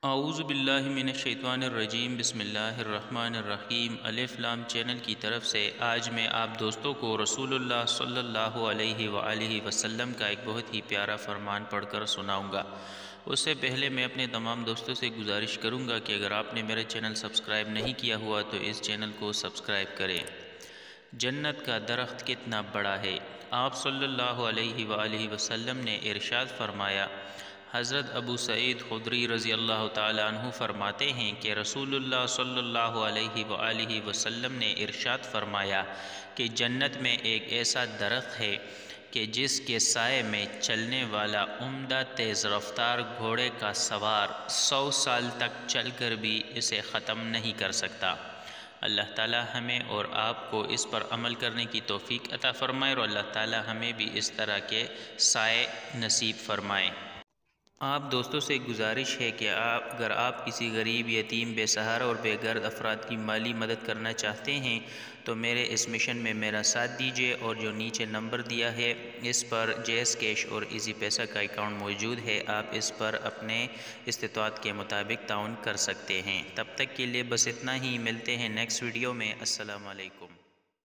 اعوذ باللہ من الشیطان الرجیم، بسم اللہ الرحمن الرحیم۔ الف لام چینل کی طرف سے آج میں آپ دوستوں کو رسول اللہ صلی اللہ علیہ وآلہ وسلم کا ایک بہت ہی پیارا فرمان پڑھ کر سناؤں گا۔ اس سے پہلے میں اپنے تمام دوستوں سے گزارش کروں گا کہ اگر آپ نے میرے چینل سبسکرائب نہیں کیا ہوا تو اس چینل کو سبسکرائب کریں۔ جنت کا درخت کتنا بڑا ہے۔ آپ صلی اللہ علیہ وآلہ وسلم نے ارشاد فرمایا، حضرت ابو سعید خدری رضی اللہ تعالیٰ عنہ فرماتے ہیں کہ رسول اللہ صلی اللہ علیہ وآلہ وسلم نے ارشاد فرمایا کہ جنت میں ایک ایسا درخت ہے کہ جس کے سائے میں چلنے والا عمدہ تیز رفتار گھوڑے کا سوار 100 سال تک چل کر بھی اسے ختم نہیں کر سکتا۔ اللہ تعالیٰ ہمیں اور آپ کو اس پر عمل کرنے کی توفیق عطا فرمائے اور اللہ تعالیٰ ہمیں بھی اس طرح کے سائے نصیب فرمائے۔ آپ دوستوں سے گزارش ہے کہ اگر آپ کسی غریب، یتیم، بے سہارا اور بے گھر افراد کی مالی مدد کرنا چاہتے ہیں تو میرے اس مشن میں میرا ساتھ دیجیے، اور جو نیچے نمبر دیا ہے اس پر جیز کیش اور ایزی پیسہ کا اکاؤنٹ موجود ہے، آپ اس پر اپنے استطاعت کے مطابق تعاون کر سکتے ہیں۔ تب تک کے لیے بس اتنا ہی، ملتے ہیں نیکسٹ ویڈیو میں۔ السلام علیکم۔